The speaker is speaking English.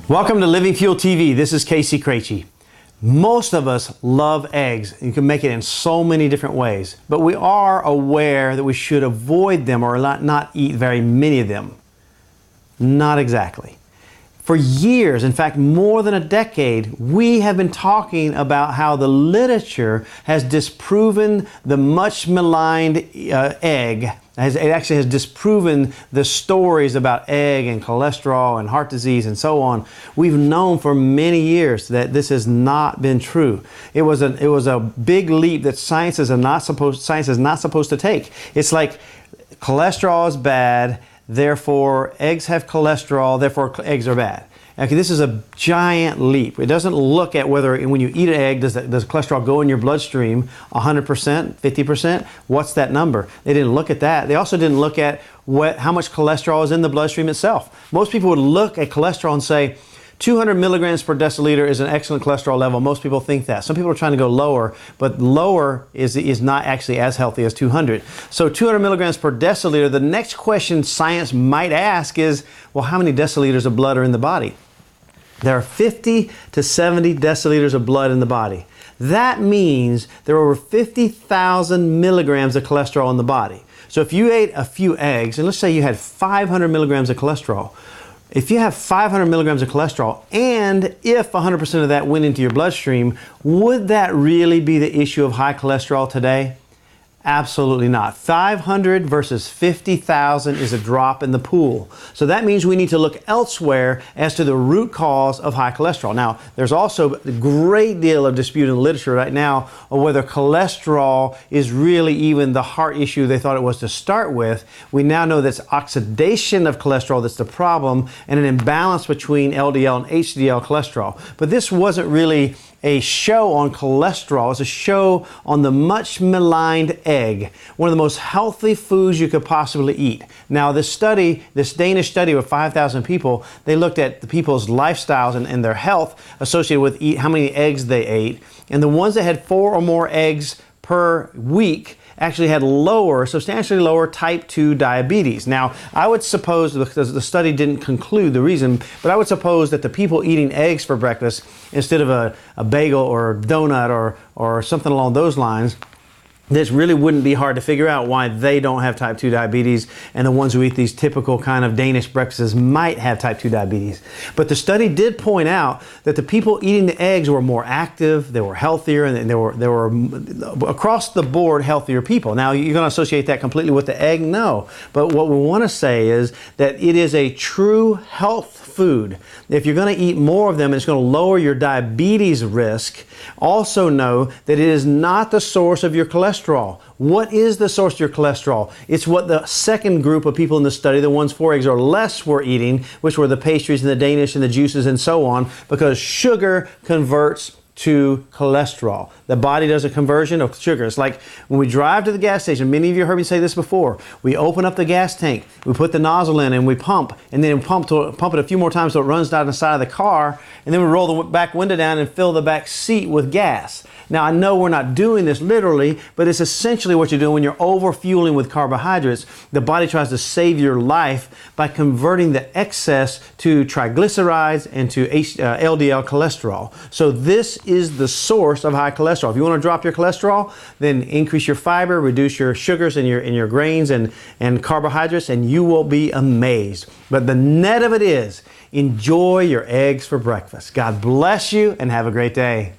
Welcome to Living Fuel TV. This is Craichy. Most of us love eggs. You can make it in so many different ways, but we are aware that we should avoid them or not eat very many of them. Not exactly. For years, in fact, more than a decade, we have been talking about how the literature has disproven the much maligned egg. It actually has disproven the stories about egg and cholesterol and heart disease and so on. We've known for many years that this has not been true. It was a big leap that science is not supposed to take. It's like cholesterol is bad, therefore eggs have cholesterol, therefore eggs are bad. Okay, this is a giant leap. It doesn't look at whether when you eat an egg, does cholesterol go in your bloodstream 100%, 50%? What's that number? They didn't look at that. They also didn't look at how much cholesterol is in the bloodstream itself. Most people would look at cholesterol and say, 200 milligrams per deciliter is an excellent cholesterol level. Most people think that. Some people are trying to go lower, but lower is not actually as healthy as 200. So 200 milligrams per deciliter, the next question science might ask is, well, how many deciliters of blood are in the body? There are 50 to 70 deciliters of blood in the body. That means there are over 50,000 milligrams of cholesterol in the body. So if you ate a few eggs, and let's say you had 500 milligrams of cholesterol, if you have 500 milligrams of cholesterol, and if 100% of that went into your bloodstream, would that really be the issue of high cholesterol today? Absolutely not. 500 versus 50,000 is a drop in the pool. So that means we need to look elsewhere as to the root cause of high cholesterol. Now, there's also a great deal of dispute in the literature right now on whether cholesterol is really even the heart issue they thought it was to start with. We now know that's oxidation of cholesterol that's the problem, and an imbalance between LDL and HDL cholesterol. But this wasn't really a show on cholesterol. It's a show on the much maligned egg, one of the most healthy foods you could possibly eat. Now, this Danish study with 5,000 people, they looked at the people's lifestyles and their health associated with how many eggs they ate. And the ones that had 4 or more eggs per week actually had substantially lower type 2 diabetes. Now, I would suppose, because the study didn't conclude the reason, but I would suppose that the people eating eggs for breakfast instead of a bagel or a donut or something along those lines, this really wouldn't be hard to figure out why they don't have type 2 diabetes, and the ones who eat these typical kind of Danish breakfasts might have type 2 diabetes. But the study did point out that the people eating the eggs were more active, they were healthier, and they were across the board healthier people. Now, you're going to associate that completely with the egg? No. But what we want to say is that it is a true health food. If you're going to eat more of them, it's going to lower your diabetes risk. Also know that it is not the source of your cholesterol. What is the source of your cholesterol? It's what the second group of people in the study, the ones 4 eggs or less, were eating, which were the pastries and the Danish and the juices and so on, because sugar converts to cholesterol. The body does a conversion of sugar. It's like when we drive to the gas station, many of you heard me say this before, we open up the gas tank, we put the nozzle in and we pump, and then pump it a few more times so it runs down the side of the car, and then we roll the back window down and fill the back seat with gas. Now, I know we're not doing this literally, but it's essentially what you're doing when you're over-fueling with carbohydrates. The body tries to save your life by converting the excess to triglycerides and to LDL cholesterol. So this is the source of high cholesterol. If you want to drop your cholesterol, then increase your fiber, reduce your sugars in your grains and carbohydrates, and you will be amazed. But the net of it is, enjoy your eggs for breakfast. God bless you and have a great day.